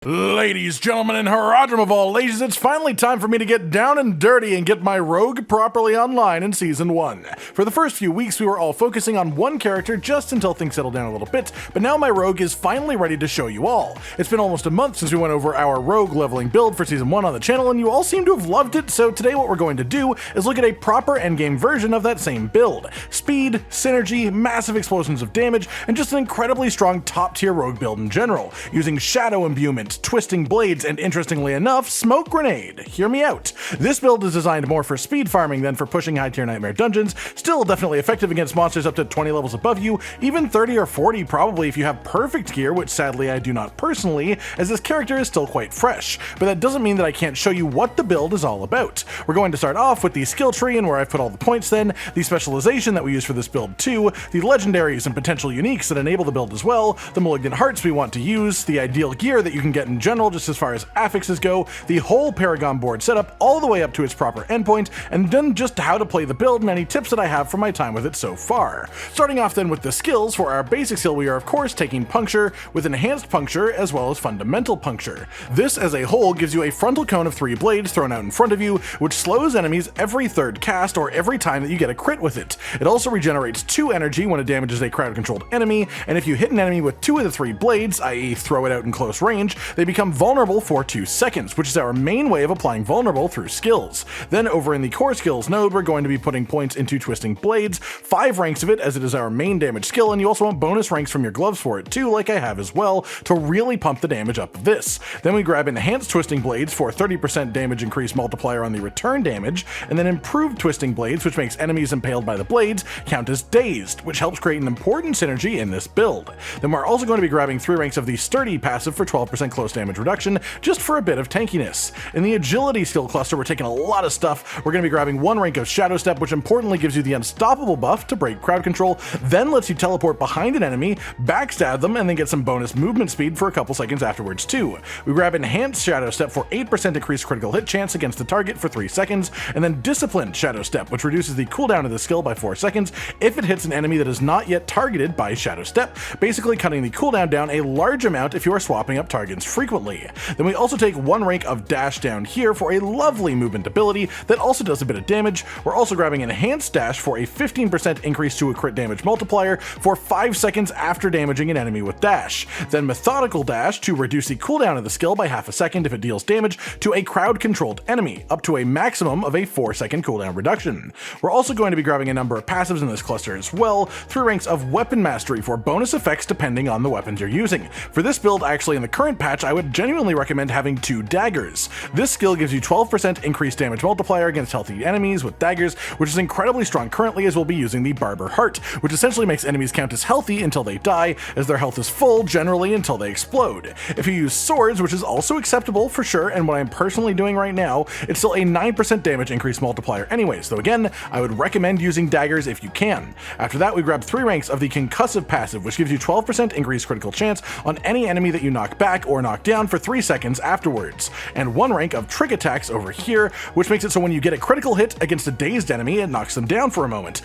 Ladies, gentlemen, and Haradrim of all ages, it's finally time for me to get down and dirty and get my rogue properly online in Season 1. For the first few weeks, we were all focusing on one character just until things settled down a little bit, but now my rogue is finally ready to show you all. It's been almost a month since we went over our rogue leveling build for Season 1 on the channel, and you all seem to have loved it, so today what we're going to do is look at a proper endgame version of that same build. Speed, synergy, massive explosions of damage, and just an incredibly strong top-tier rogue build in general, using shadow imbuement, twisting blades, and interestingly enough, smoke grenade. Hear me out. This build is designed more for speed farming than for pushing high tier nightmare dungeons, still definitely effective against monsters up to 20 levels above you, even 30 or 40 probably if you have perfect gear, which sadly I do not personally, as this character is still quite fresh. But that doesn't mean that I can't show you what the build is all about. We're going to start off with the skill tree and where I've put all the points, then the specialization that we use for this build too, the legendaries and potential uniques that enable the build as well, the Malignant Hearts we want to use, the ideal gear that you can get in general just as far as affixes go, the whole Paragon board setup all the way up to its proper endpoint, and then just how to play the build and any tips that I have from my time with it so far. Starting off then with the skills, for our basic skill we are of course taking puncture, with enhanced puncture as well as fundamental puncture. This as a whole gives you a frontal cone of 3 blades thrown out in front of you, which slows enemies every third cast or every time that you get a crit with it. It also regenerates 2 energy when it damages a crowd controlled enemy, and if you hit an enemy with 2 of the 3 blades, i.e. throw it out in close range, they become vulnerable for 2 seconds, which is our main way of applying vulnerable through skills. Then over in the core skills node, we're going to be putting points into twisting blades, 5 ranks of it as it is our main damage skill, and you also want bonus ranks from your gloves for it too, like I have as well, to really pump the damage up of this. Then we grab enhanced twisting blades for 30% damage increase multiplier on the return damage, and then improved twisting blades, which makes enemies impaled by the blades count as dazed, which helps create an important synergy in this build. Then we're also going to be grabbing 3 ranks of the sturdy passive for 12% close damage reduction, just for a bit of tankiness. In the agility skill cluster, we're taking a lot of stuff. We're going to be grabbing 1 rank of shadow step, which importantly gives you the unstoppable buff to break crowd control, then lets you teleport behind an enemy, backstab them, and then get some bonus movement speed for a couple seconds afterwards too. We grab enhanced shadow step for 8% increased critical hit chance against the target for 3 seconds, and then disciplined shadow step, which reduces the cooldown of the skill by 4 seconds if it hits an enemy that is not yet targeted by shadow step, basically cutting the cooldown down a large amount if you are swapping up targets frequently. Then we also take 1 rank of dash down here for a lovely movement ability that also does a bit of damage. We're also grabbing enhanced dash for a 15% increase to a crit damage multiplier for 5 seconds after damaging an enemy with dash. Then methodical dash to reduce the cooldown of the skill by half a second if it deals damage to a crowd controlled enemy, up to a maximum of a 4-second cooldown reduction. We're also going to be grabbing a number of passives in this cluster as well, 3 ranks of weapon mastery for bonus effects depending on the weapons you're using. For this build, actually in the current patch, I would genuinely recommend having 2 daggers. This skill gives you 12% increased damage multiplier against healthy enemies with daggers, which is incredibly strong currently as we'll be using the Barber Heart, which essentially makes enemies count as healthy until they die, as their health is full generally until they explode. If you use swords, which is also acceptable for sure, and what I'm personally doing right now, it's still a 9% damage increase multiplier anyways, though again, I would recommend using daggers if you can. After that, we grab 3 ranks of the concussive passive, which gives you 12% increased critical chance on any enemy that you knock back or knock down for 3 seconds afterwards, and 1 rank of trick attacks over here, which makes it so when you get a critical hit against a dazed enemy, it knocks them down for a moment.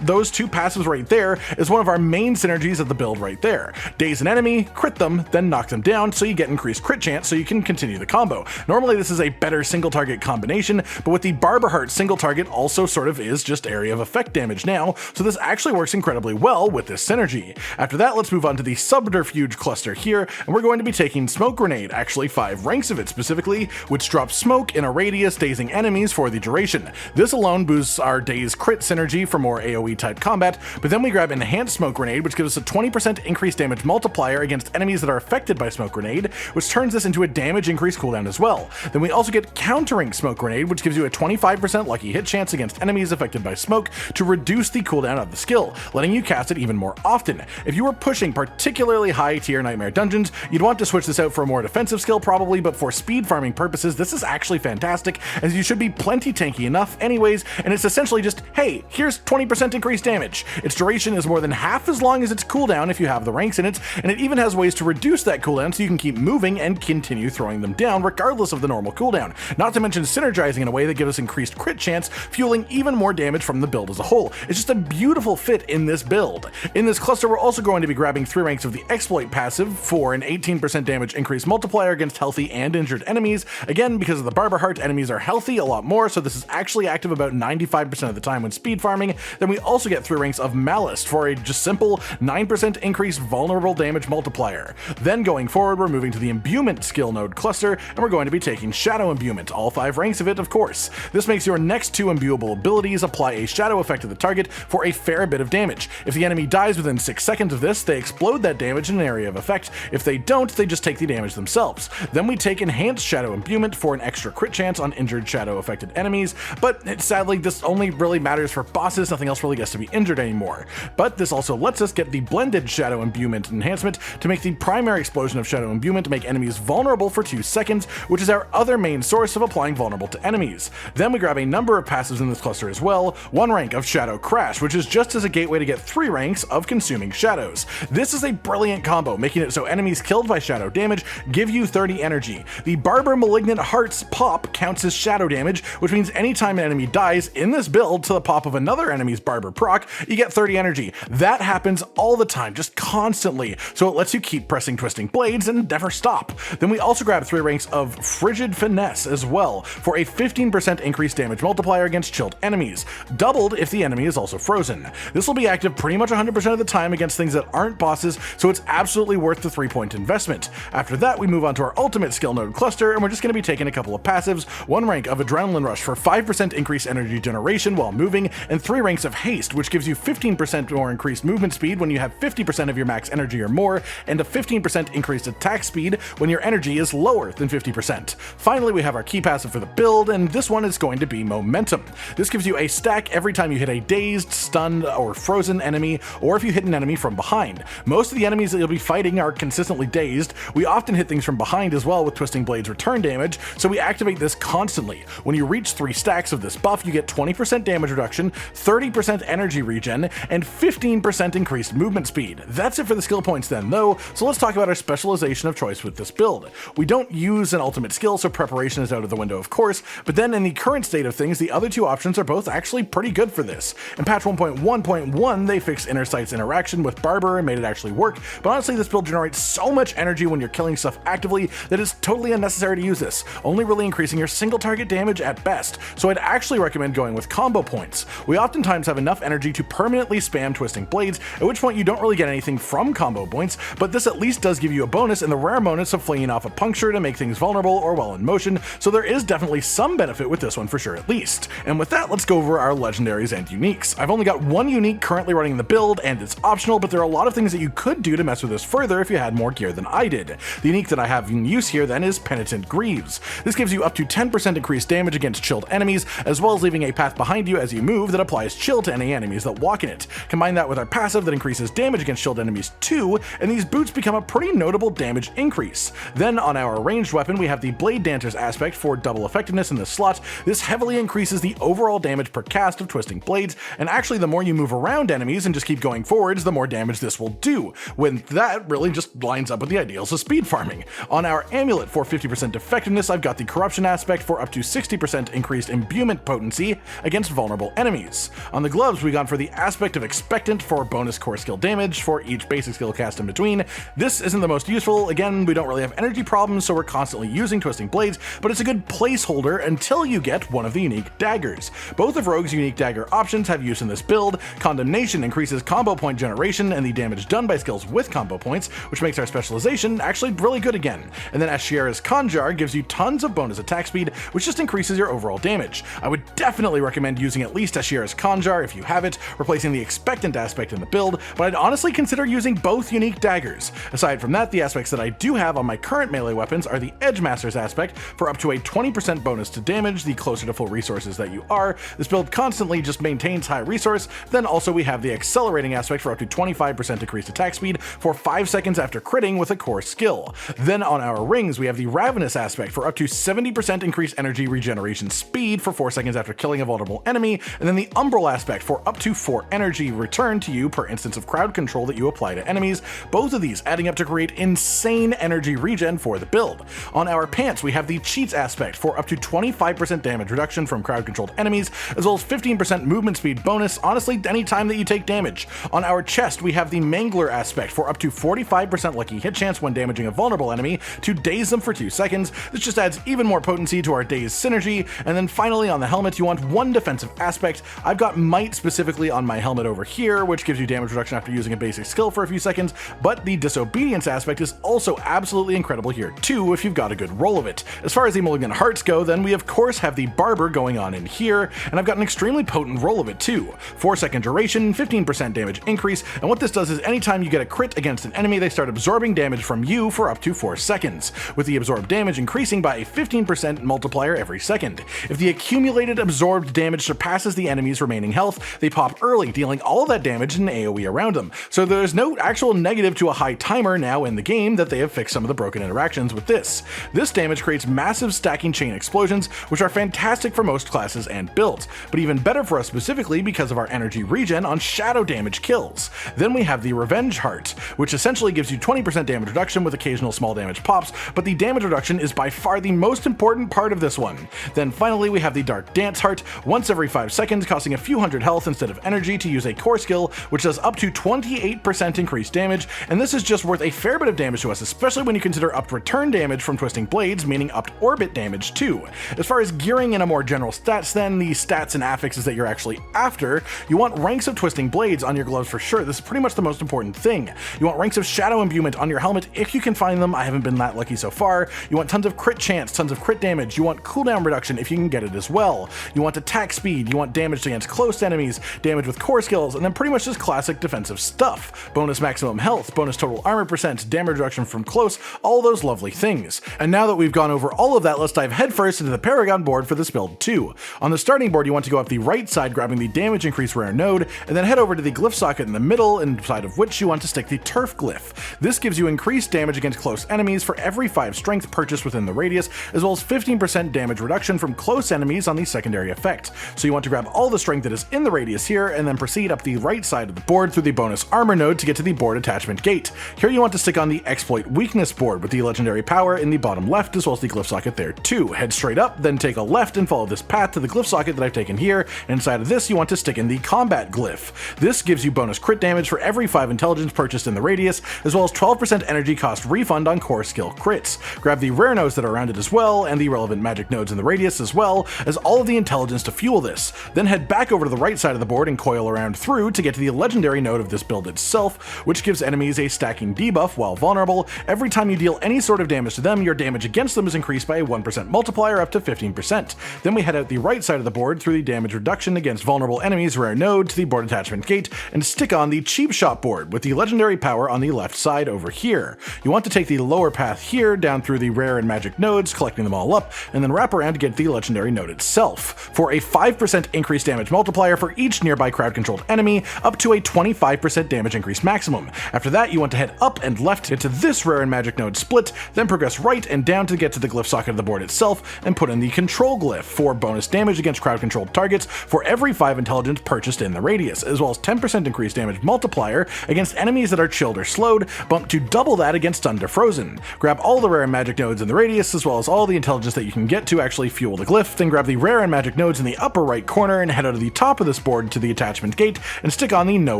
Those 2 passives right there is one of our main synergies of the build right there. Daze an enemy, crit them, then knock them down so you get increased crit chance so you can continue the combo. Normally this is a better single target combination, but with the Barber Heart, single target also sort of is just area of effect damage now, so this actually works incredibly well with this synergy. After that, let's move on to the subterfuge cluster here, and we're going to be taking smoke grenade, actually 5 ranks of it specifically, which drops smoke in a radius, dazing enemies for the duration. This alone boosts our daze crit synergy for more AoE type combat, but then we grab enhanced smoke grenade, which gives us a 20% increased damage multiplier against enemies that are affected by smoke grenade, which turns this into a damage increase cooldown as well. Then we also get countering smoke grenade, which gives you a 25% lucky hit chance against enemies affected by smoke to reduce the cooldown of the skill, letting you cast it even more often. If you were pushing particularly high tier nightmare dungeons, you'd want to switch this out for a more defensive skill probably, but for speed farming purposes, this is actually fantastic, as you should be plenty tanky enough anyways, and it's essentially just, hey, here's 20% increased damage. Its duration is more than half as long as its cooldown if you have the ranks in it, and it even has ways to reduce that cooldown so you can keep moving and continue throwing them down regardless of the normal cooldown, not to mention synergizing in a way that gives us increased crit chance, fueling even more damage from the build as a whole. It's just a beautiful fit in this build. In this cluster, we're also going to be grabbing 3 ranks of the exploit passive for an 18% damage damage increase multiplier against healthy and injured enemies. Again, because of the Barbar Heart, enemies are healthy a lot more, so this is actually active about 95% of the time when speed farming. Then we also get 3 ranks of Malice for a just simple 9% increased vulnerable damage multiplier. Then going forward, we're moving to the Imbuement skill node cluster, and we're going to be taking Shadow Imbuement, all 5 ranks of it, of course. This makes your next 2 imbuable abilities apply a shadow effect to the target for a fair bit of damage. If the enemy dies within 6 seconds of this, they explode that damage in an area of effect. If they don't, they just take the damage themselves. Then we take Enhanced Shadow Imbuement for an extra crit chance on injured shadow-affected enemies, but sadly this only really matters for bosses, nothing else really gets to be injured anymore. But this also lets us get the Blended Shadow Imbuement enhancement to make the primary explosion of Shadow Imbuement to make enemies vulnerable for 2 seconds, which is our other main source of applying vulnerable to enemies. Then we grab a number of passives in this cluster as well, 1 rank of Shadow Crash, which is just as a gateway to get 3 ranks of Consuming Shadows. This is a brilliant combo, making it so enemies killed by shadow damage give you 30 energy. The Barbar Malignant Hearts pop counts as shadow damage, which means anytime an enemy dies in this build to the pop of another enemy's Barbar proc, you get 30 energy. That happens all the time, just constantly, so it lets you keep pressing Twisting Blades and never stop. Then we also grab 3 ranks of Frigid Finesse as well, for a 15% increased damage multiplier against chilled enemies, doubled if the enemy is also frozen. This will be active pretty much 100% of the time against things that aren't bosses, so it's absolutely worth the 3-point investment. After that, we move on to our ultimate skill node cluster, and we're just going to be taking a couple of passives, 1 rank of Adrenaline Rush for 5% increased energy generation while moving, and 3 ranks of Haste, which gives you 15% more increased movement speed when you have 50% of your max energy or more, and a 15% increased attack speed when your energy is lower than 50%. Finally, we have our key passive for the build, and this one is going to be Momentum. This gives you a stack every time you hit a dazed, stunned, or frozen enemy, or if you hit an enemy from behind. Most of the enemies that you'll be fighting are consistently dazed. We often hit things from behind as well with Twisting Blades return damage, so we activate this constantly. When you reach 3 stacks of this buff, you get 20% damage reduction, 30% energy regen, and 15% increased movement speed. That's it for the skill points then, though, so let's talk about our specialization of choice with this build. We don't use an ultimate skill, so preparation is out of the window, of course, but then in the current state of things, the other 2 options are both actually pretty good for this. In patch 1.1.1, they fixed Inner Sight's interaction with Barbar and made it actually work, but honestly, this build generates so much energy when you're killing stuff actively that it's totally unnecessary to use this, only really increasing your single target damage at best, so I'd actually recommend going with combo points. We oftentimes have enough energy to permanently spam Twisting Blades, at which point you don't really get anything from combo points, but this at least does give you a bonus in the rare moments of flinging off a puncture to make things vulnerable or while in motion, so there is definitely some benefit with this one for sure at least. And with that, let's go over our Legendaries and Uniques. I've only got 1 unique currently running in the build, and it's optional, but there are a lot of things that you could do to mess with this further if you had more gear than I did. The unique that I have in use here then is Penitent Greaves. This gives you up to 10% increased damage against chilled enemies, as well as leaving a path behind you as you move that applies chill to any enemies that walk in it. Combine that with our passive that increases damage against chilled enemies too, and these boots become a pretty notable damage increase. Then on our ranged weapon, we have the Blade Dancer's aspect for double effectiveness in this slot. This heavily increases the overall damage per cast of Twisting Blades, and actually the more you move around enemies and just keep going forwards, the more damage this will do, when that really just lines up with the ideals of speed farming. On our amulet for 50% effectiveness, I've got the Corruption aspect for up to 60% increased imbuement potency against vulnerable enemies. On the gloves, we gone for the aspect of Expectant for bonus core skill damage for each basic skill cast in between. This isn't the most useful. Again, we don't really have energy problems, so we're constantly using Twisting Blades, but it's a good placeholder until you get one of the unique daggers. Both of Rogue's unique dagger options have use in this build. Condemnation increases combo point generation and the damage done by skills with combo points, which makes our specialization actually really good again. And then Ashiera's Conjar gives you tons of bonus attack speed, which just increases your overall damage. I would definitely recommend using at least Ashiera's Conjar if you have it, replacing the Expectant aspect in the build, but I'd honestly consider using both unique daggers. Aside from that, the aspects that I do have on my current melee weapons are the Edgemaster's aspect for up to a 20% bonus to damage the closer to full resources that you are. This build constantly just maintains high resource. Then also we have the Accelerating aspect for up to 25% increased attack speed for 5 seconds after critting with a core skill. Then on our rings, we have the Ravenous aspect for up to 70% increased energy regeneration speed for 4 seconds after killing a vulnerable enemy, and then the Umbral aspect for up to 4 energy returned to you per instance of crowd control that you apply to enemies, both of these adding up to create insane energy regen for the build. On our pants, we have the Cheats aspect for up to 25% damage reduction from crowd controlled enemies, as well as 15% movement speed bonus, honestly anytime that you take damage. On our chest, we have the Mangler aspect for up to 45% lucky hit chance when damaging damaging a vulnerable enemy to daze them for 2 seconds. This just adds even more potency to our daze synergy. And then finally on the helmet, you want one defensive aspect. I've got Might specifically on my helmet over here, which gives you damage reduction after using a basic skill for a few seconds, but the Disobedience aspect is also absolutely incredible here too if you've got a good roll of it. As far as the Malignant Hearts go, then we of course have the Barber going on in here, and I've got an extremely potent roll of it too. 4-second duration, 15% damage increase, and what this does is anytime you get a crit against an enemy, they start absorbing damage from you for up to 4 seconds, with the absorbed damage increasing by a 15% multiplier every second. If the accumulated absorbed damage surpasses the enemy's remaining health, they pop early, dealing all of that damage in AoE around them. So there's no actual negative to a high timer now in the game that they have fixed some of the broken interactions with this. This damage creates massive stacking chain explosions, which are fantastic for most classes and builds, but even better for us specifically because of our energy regen on shadow damage kills. Then we have the Revenge Heart, which essentially gives you 20% damage reduction with occasional small damage pops, but the damage reduction is by far the most important part of this one. Then finally we have the Dark Dance Heart, once every 5 seconds, costing a few hundred health instead of energy to use a core skill, which does up to 28% increased damage, and this is just worth a fair bit of damage to us, especially when you consider upped return damage from Twisting Blades, meaning upped orbit damage too. As far as gearing in a more general stats then, the stats and affixes that you're actually after, you want ranks of Twisting Blades on your gloves for sure. This is pretty much the most important thing. You want ranks of Shadow Imbuement on your helmet if you can find them. I haven't been that lucky so far. You want tons of crit chance, tons of crit damage. You want cooldown reduction if you can get it as well. You want attack speed. You want damage against close enemies, damage with core skills, and then pretty much just classic defensive stuff. Bonus maximum health, bonus total armor percent, damage reduction from close, all those lovely things. And now that we've gone over all of that, let's dive headfirst into the Paragon board for this build too. On the starting board, you want to go up the right side, grabbing the damage increase rare node, and then head over to the glyph socket in the middle, inside of which you want to stick the turf glyph. This gives you increased damage against close enemies for every 5 strength purchased within the radius, as well as 15% damage reduction from close enemies on the secondary effect. So you want to grab all the strength that is in the radius here, and then proceed up the right side of the board through the bonus armor node to get to the board attachment gate. Here you want to stick on the exploit weakness board with the legendary power in the bottom left, as well as the glyph socket there too. Head straight up, then take a left and follow this path to the glyph socket that I've taken here, and inside of this you want to stick in the combat glyph. This gives you bonus crit damage for every 5 intelligence purchased in the radius, as well as 12% energy cost refund on core skill crits. Grab the rare nodes that are around it as well, and the relevant magic nodes in the radius as well as all of the intelligence to fuel this. Then head back over to the right side of the board and coil around through to get to the legendary node of this build itself, which gives enemies a stacking debuff while vulnerable. Every time you deal any sort of damage to them, your damage against them is increased by a 1% multiplier up to 15%. Then we head out the right side of the board through the damage reduction against vulnerable enemies rare node to the board attachment gate, and stick on the cheap shop board with the legendary power on the left side over here. You want to take the lower path here down through the rare and magic nodes, collecting them all up, and then wrap around to get the legendary node itself, for a 5% increased damage multiplier for each nearby crowd controlled enemy, up to a 25% damage increase maximum. After that, you want to head up and left into this rare and magic node split, then progress right and down to get to the glyph socket of the board itself, and put in the control glyph for bonus damage against crowd controlled targets for every 5 intelligence purchased in the radius, as well as 10% increased damage multiplier against enemies that are chilled or slowed, bumped to double that against stunned or frozen. Grab all the rare and magic nodes in the radius, as well as all the intelligence that you can get to actually fuel the glyph, then grab the rare and magic nodes in the upper right corner and head out of the top of this board to the attachment gate and stick on the no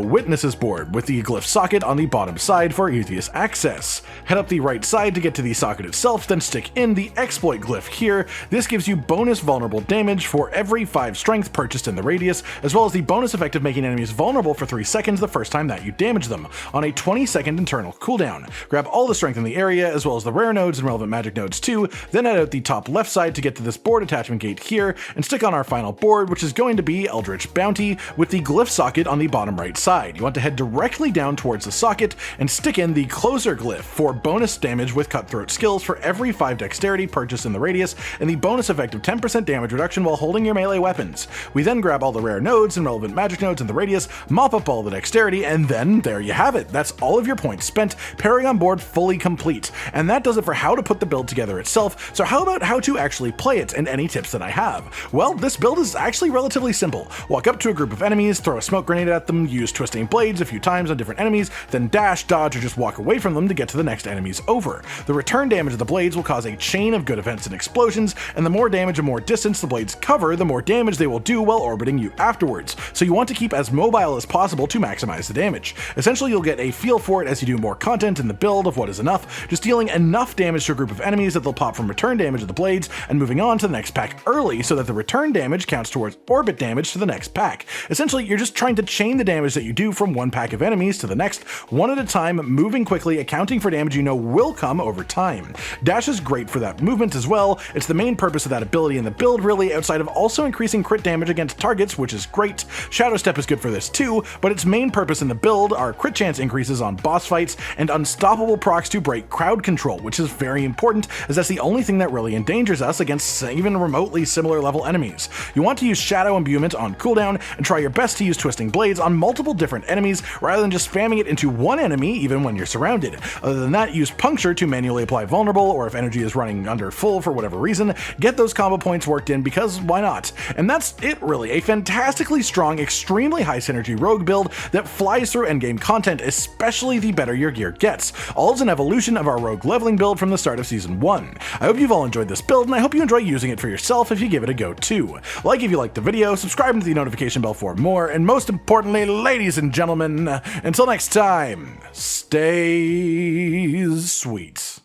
witnesses board with the glyph socket on the bottom side for easiest access. Head up the right side to get to the socket itself, then stick in the exploit glyph here. This gives you bonus vulnerable damage for every 5 strength purchased in the radius, as well as the bonus effect of making enemies vulnerable for 3 seconds the first time that you damage them, on a 20-second internal cooldown. Grab all the strength in the area, as well as the rare nodes and relevant magic nodes too, then head out the top left side to get to this board attachment gate here, and stick on our final board, which is going to be Eldritch Bounty, with the glyph socket on the bottom right side. You want to head directly down towards the socket and stick in the closer glyph for bonus damage with cutthroat skills for every 5 dexterity purchased in the radius, and the bonus effect of 10% damage reduction while holding your melee weapons. We then grab all the rare nodes and relevant magic nodes in the radius, mop up all the dexterity, and then there you have it. That's all of your points spent. Paragon board fully complete. And that does it for how to put the build together itself. So how about how to actually play it and any tips that I have? Well, this build is actually relatively simple. Walk up to a group of enemies, throw a smoke grenade at them, use twisting blades a few times on different enemies, then dash, dodge, or just walk away from them to get to the next enemies over. The return damage of the blades will cause a chain of good events and explosions, and the more damage and more distance the blades cover, the more damage they will do while orbiting you afterwards. So you want to keep as mobile as possible to maximize the damage. Essentially, you'll get a feel for it as you do more content in the build of what is enough, just dealing enough damage to a group of enemies that they'll pop from return damage of the blades and moving on to the next pack early so that the return damage counts towards orbit damage to the next pack. Essentially, you're just trying to chain the damage that you do from one pack of enemies to the next, one at a time, moving quickly, accounting for damage you know will come over time. Dash is great for that movement as well. It's the main purpose of that ability in the build, really, outside of also increasing crit damage against targets, which is great. Shadow Step is good for this too, but its main purpose in the build are crit chance increases on boss fights and unstoppable procs to break crowd control, which is very important as that's the only thing that really endangers us against even remotely similar level enemies. You want to use Shadow Imbuement on cooldown and try your best to use Twisting Blades on multiple different enemies rather than just spamming it into one enemy even when you're surrounded. Other than that, use Puncture to manually apply Vulnerable, or if energy is running under full for whatever reason, get those combo points worked in because why not? And that's it really, a fantastically strong, extremely high synergy rogue build that flies through endgame content, especially the better your gear gets. All is an evolution of our rogue leveling build from the start of Season 1. I hope you've all enjoyed this build, and I hope you enjoy using it for yourself if you give it a go too. Like if you liked the video, subscribe to the notification bell for more, and most importantly, ladies and gentlemen, until next time, stay sweet.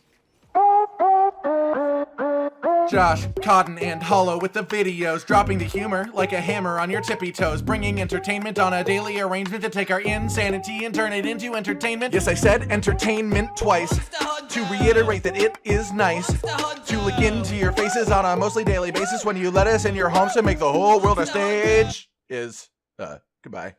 Josh, Cotton, and Hollow with the videos, dropping the humor like a hammer on your tippy toes, bringing entertainment on a daily arrangement to take our insanity and turn it into entertainment. Yes, I said entertainment twice, to reiterate that it is nice to look into your faces on a mostly daily basis when you let us in your homes to make the whole world a stage. Goodbye.